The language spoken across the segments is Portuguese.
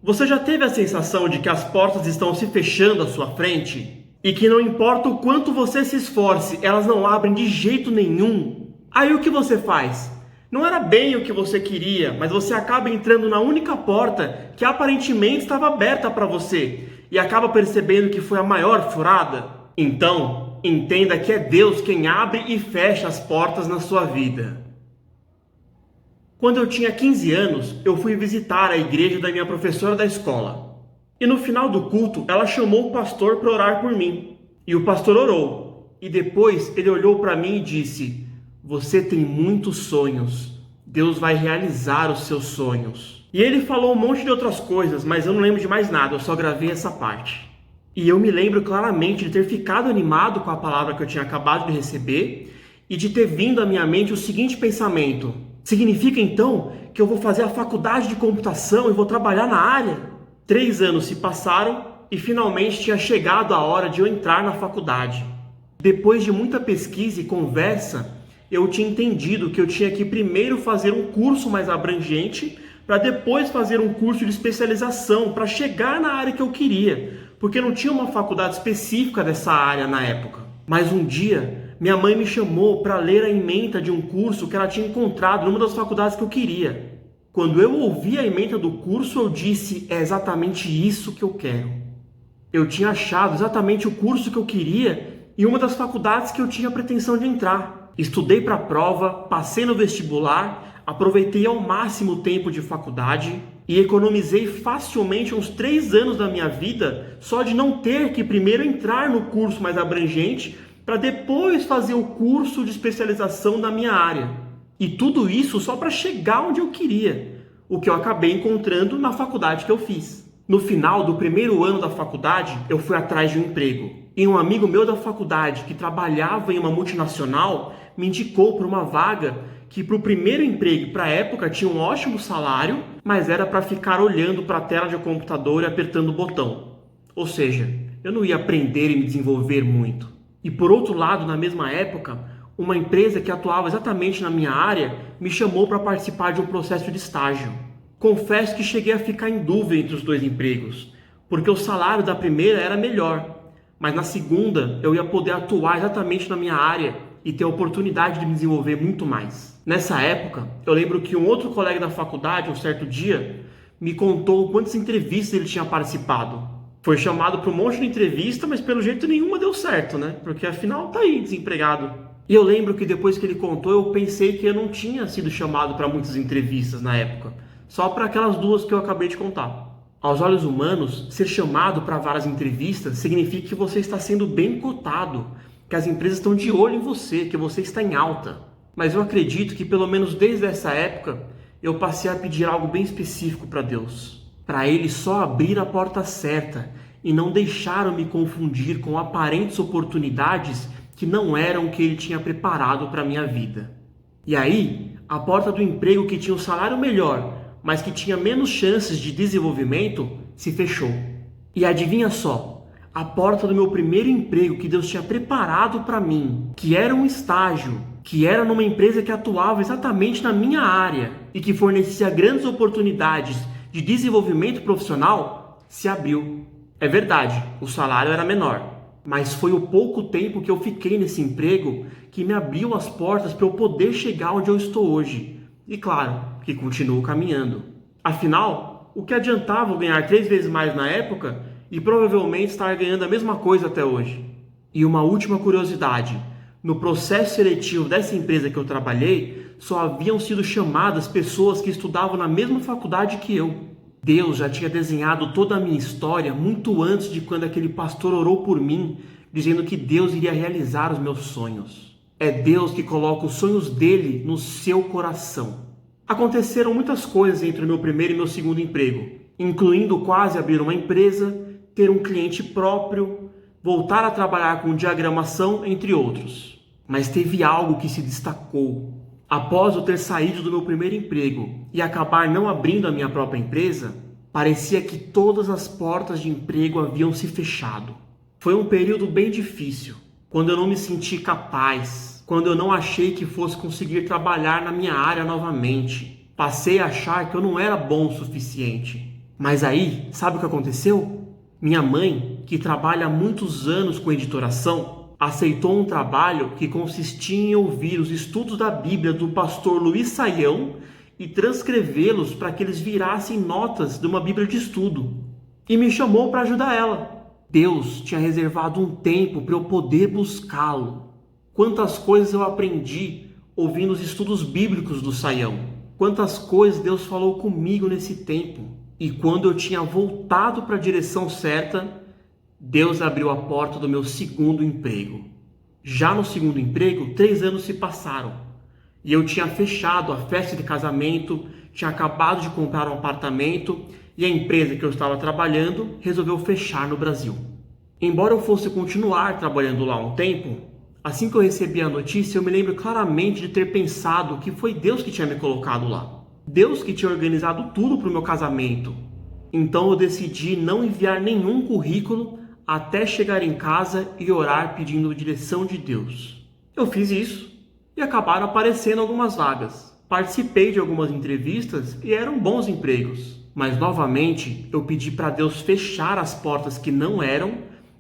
Você já teve a sensação de que as portas estão se fechando à sua frente? E que não importa o quanto você se esforce, elas não abrem de jeito nenhum? Aí o que você faz? Não era bem o que você queria, mas você acaba entrando na única porta que aparentemente estava aberta para você e acaba percebendo que foi a maior furada? Então, entenda que é Deus quem abre e fecha as portas na sua vida. Quando eu tinha 15 anos, eu fui visitar a igreja da minha professora da escola. E no final do culto, ela chamou o pastor para orar por mim. E o pastor orou. E depois ele olhou para mim e disse: "Você tem muitos sonhos. Deus vai realizar os seus sonhos." E ele falou um monte de outras coisas, mas eu não lembro de mais nada, eu só gravei essa parte. E eu me lembro claramente de ter ficado animado com a palavra que eu tinha acabado de receber e de ter vindo à minha mente o seguinte pensamento: significa então que eu vou fazer a faculdade de computação e vou trabalhar na área? 3 anos se passaram e finalmente tinha chegado a hora de eu entrar na faculdade. Depois de muita pesquisa e conversa, eu tinha entendido que eu tinha que primeiro fazer um curso mais abrangente para depois fazer um curso de especialização para chegar na área que eu queria, porque não tinha uma faculdade específica dessa área na época. Mas um dia, minha mãe me chamou para ler a ementa de um curso que ela tinha encontrado numa das faculdades que eu queria. Quando eu ouvi a ementa do curso, eu disse: é exatamente isso que eu quero. Eu tinha achado exatamente o curso que eu queria em uma das faculdades que eu tinha pretensão de entrar. Estudei para a prova, passei no vestibular, aproveitei ao máximo o tempo de faculdade e economizei facilmente uns 3 anos da minha vida só de não ter que primeiro entrar no curso mais abrangente para depois fazer o curso de especialização da minha área. E tudo isso só para chegar onde eu queria, o que eu acabei encontrando na faculdade que eu fiz. No final do primeiro ano da faculdade, eu fui atrás de um emprego. E um amigo meu da faculdade, que trabalhava em uma multinacional, me indicou para uma vaga que para o primeiro emprego, para a época, tinha um ótimo salário, mas era para ficar olhando para a tela de computador e apertando o botão. Ou seja, eu não ia aprender e me desenvolver muito. E por outro lado, na mesma época, uma empresa que atuava exatamente na minha área me chamou para participar de um processo de estágio. Confesso que cheguei a ficar em dúvida entre os dois empregos, porque o salário da primeira era melhor, mas na segunda eu ia poder atuar exatamente na minha área e ter a oportunidade de me desenvolver muito mais. Nessa época, eu lembro que um outro colega da faculdade, um certo dia, me contou quantas entrevistas ele tinha participado. Foi chamado para um monte de entrevista, mas pelo jeito nenhuma deu certo, né? Porque afinal tá aí desempregado. E eu lembro que depois que ele contou, eu pensei que eu não tinha sido chamado para muitas entrevistas na época, só para aquelas 2 que eu acabei de contar. Aos olhos humanos, ser chamado para várias entrevistas significa que você está sendo bem cotado, que as empresas estão de olho em você, que você está em alta. Mas eu acredito que pelo menos desde essa época, eu passei a pedir algo bem específico para Deus. Para Ele só abrir a porta certa e não deixar eu me confundir com aparentes oportunidades que não eram o que Ele tinha preparado para a minha vida. E aí, a porta do emprego que tinha um salário melhor, mas que tinha menos chances de desenvolvimento, se fechou. E adivinha só, a porta do meu primeiro emprego que Deus tinha preparado para mim, que era um estágio, que era numa empresa que atuava exatamente na minha área e que fornecia grandes oportunidades de desenvolvimento profissional, se abriu. É verdade, o salário era menor, mas foi o pouco tempo que eu fiquei nesse emprego que me abriu as portas para eu poder chegar onde eu estou hoje. E claro, que continuo caminhando. Afinal, o que adiantava eu ganhar 3 vezes mais na época e provavelmente estar ganhando a mesma coisa até hoje? E uma última curiosidade: no processo seletivo dessa empresa que eu trabalhei, só haviam sido chamadas pessoas que estudavam na mesma faculdade que eu. Deus já tinha desenhado toda a minha história muito antes de quando aquele pastor orou por mim, dizendo que Deus iria realizar os meus sonhos. É Deus que coloca os sonhos dele no seu coração. Aconteceram muitas coisas entre o meu primeiro e meu segundo emprego, incluindo quase abrir uma empresa, ter um cliente próprio, voltar a trabalhar com diagramação, entre outros. Mas teve algo que se destacou. Após eu ter saído do meu primeiro emprego e acabar não abrindo a minha própria empresa, parecia que todas as portas de emprego haviam se fechado. Foi um período bem difícil, quando eu não me senti capaz, quando eu não achei que fosse conseguir trabalhar na minha área novamente. Passei a achar que eu não era bom o suficiente. Mas aí, sabe o que aconteceu? Minha mãe, que trabalha há muitos anos com editoração, aceitou um trabalho que consistia em ouvir os estudos da Bíblia do pastor Luiz Saião e transcrevê-los para que eles virassem notas de uma Bíblia de estudo. E me chamou para ajudar ela. Deus tinha reservado um tempo para eu poder buscá-lo. Quantas coisas eu aprendi ouvindo os estudos bíblicos do Saião. Quantas coisas Deus falou comigo nesse tempo. E quando eu tinha voltado para a direção certa, Deus abriu a porta do meu segundo emprego. Já no segundo emprego, 3 anos se passaram. E eu tinha fechado a festa de casamento, tinha acabado de comprar um apartamento e a empresa que eu estava trabalhando resolveu fechar no Brasil. Embora eu fosse continuar trabalhando lá um tempo, assim que eu recebi a notícia, eu me lembro claramente de ter pensado que foi Deus que tinha me colocado lá. Deus que tinha organizado tudo para o meu casamento. Então eu decidi não enviar nenhum currículo até chegar em casa e orar pedindo a direção de Deus. Eu fiz isso e acabaram aparecendo algumas vagas. Participei de algumas entrevistas e eram bons empregos. Mas novamente eu pedi para Deus fechar as portas que não eram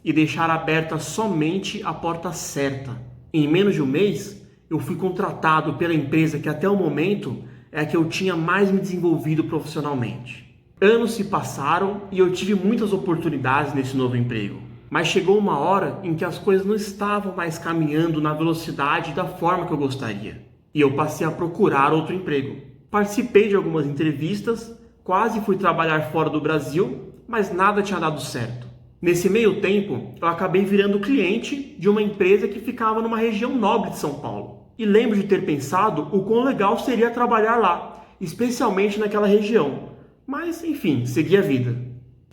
e deixar aberta somente a porta certa. Em menos de um mês, eu fui contratado pela empresa que até o momento é a que eu tinha mais me desenvolvido profissionalmente. Anos se passaram e eu tive muitas oportunidades nesse novo emprego. Mas chegou uma hora em que as coisas não estavam mais caminhando na velocidade e da forma que eu gostaria. E eu passei a procurar outro emprego. Participei de algumas entrevistas, quase fui trabalhar fora do Brasil, mas nada tinha dado certo. Nesse meio tempo, eu acabei virando cliente de uma empresa que ficava numa região nobre de São Paulo. E lembro de ter pensado o quão legal seria trabalhar lá, especialmente naquela região. Mas, enfim, segui a vida.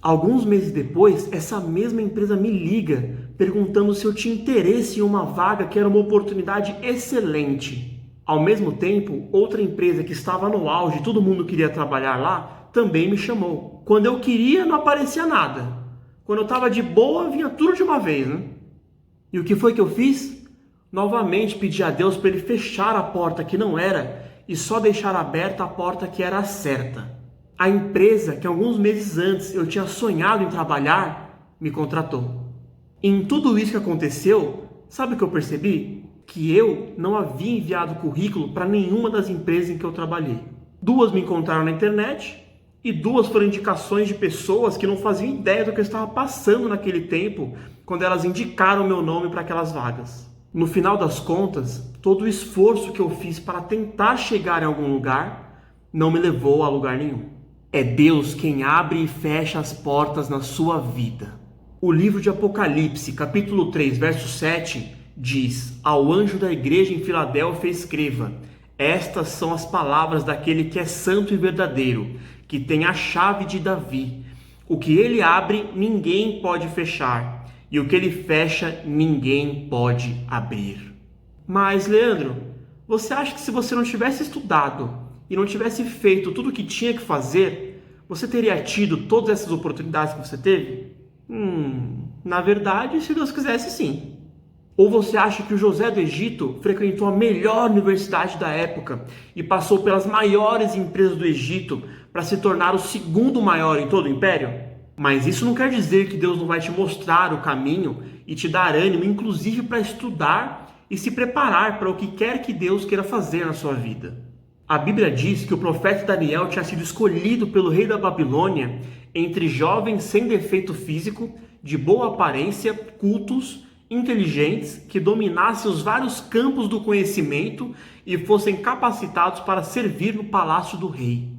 Alguns meses depois, essa mesma empresa me liga, perguntando se eu tinha interesse em uma vaga que era uma oportunidade excelente. Ao mesmo tempo, outra empresa que estava no auge, todo mundo queria trabalhar lá, também me chamou. Quando eu queria, não aparecia nada. Quando eu estava de boa, vinha tudo de uma vez, né? E o que foi que eu fiz? Novamente pedi a Deus para Ele fechar a porta que não era e só deixar aberta a porta que era a certa. A empresa que alguns meses antes eu tinha sonhado em trabalhar, me contratou. Em tudo isso que aconteceu, sabe o que eu percebi? Que eu não havia enviado currículo para nenhuma das empresas em que eu trabalhei. 2 me encontraram na internet e 2 foram indicações de pessoas que não faziam ideia do que eu estava passando naquele tempo quando elas indicaram meu nome para aquelas vagas. No final das contas, todo o esforço que eu fiz para tentar chegar em algum lugar não me levou a lugar nenhum. É Deus quem abre e fecha as portas na sua vida. O livro de Apocalipse, capítulo 3, verso 7, diz: ao anjo da igreja em Filadélfia escreva: estas são as palavras daquele que é santo e verdadeiro, que tem a chave de Davi. O que ele abre, ninguém pode fechar, e o que ele fecha, ninguém pode abrir. Mas, Leandro, você acha que se você não tivesse estudado e não tivesse feito tudo o que tinha que fazer, você teria tido todas essas oportunidades que você teve? Na verdade, se Deus quisesse, sim. Ou você acha que o José do Egito frequentou a melhor universidade da época e passou pelas maiores empresas do Egito para se tornar o segundo maior em todo o império? Mas isso não quer dizer que Deus não vai te mostrar o caminho e te dar ânimo, inclusive para estudar e se preparar para o que quer que Deus queira fazer na sua vida. A Bíblia diz que o profeta Daniel tinha sido escolhido pelo rei da Babilônia entre jovens sem defeito físico, de boa aparência, cultos, inteligentes, que dominassem os vários campos do conhecimento e fossem capacitados para servir no palácio do rei.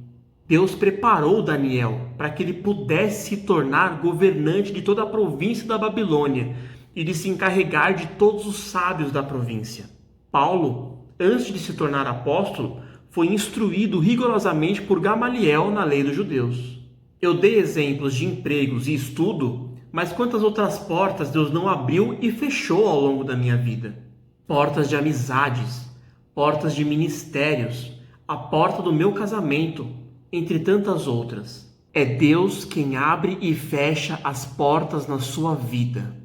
Deus preparou Daniel para que ele pudesse se tornar governante de toda a província da Babilônia e de se encarregar de todos os sábios da província. Paulo, antes de se tornar apóstolo, foi instruído rigorosamente por Gamaliel na lei dos judeus. Eu dei exemplos de empregos e estudo, mas quantas outras portas Deus não abriu e fechou ao longo da minha vida? Portas de amizades, portas de ministérios, a porta do meu casamento, entre tantas outras. É Deus quem abre e fecha as portas na sua vida.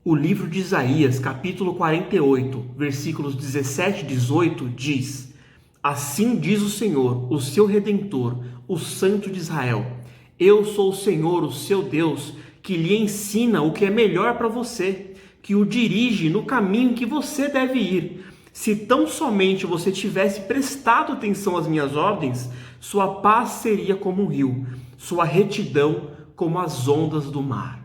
O livro de Isaías, capítulo 48, versículos 17 e 18, diz: assim diz o Senhor, o seu Redentor, o Santo de Israel: Eu sou o Senhor, o seu Deus, que lhe ensina o que é melhor para você, que o dirige no caminho que você deve ir. Se tão somente você tivesse prestado atenção às minhas ordens, sua paz seria como um rio, sua retidão como as ondas do mar.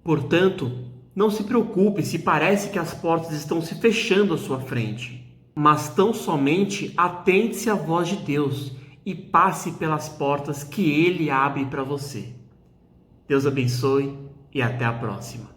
Portanto, não se preocupe se parece que as portas estão se fechando à sua frente, mas tão somente atente-se à voz de Deus e passe pelas portas que Ele abre para você. Deus abençoe e até a próxima.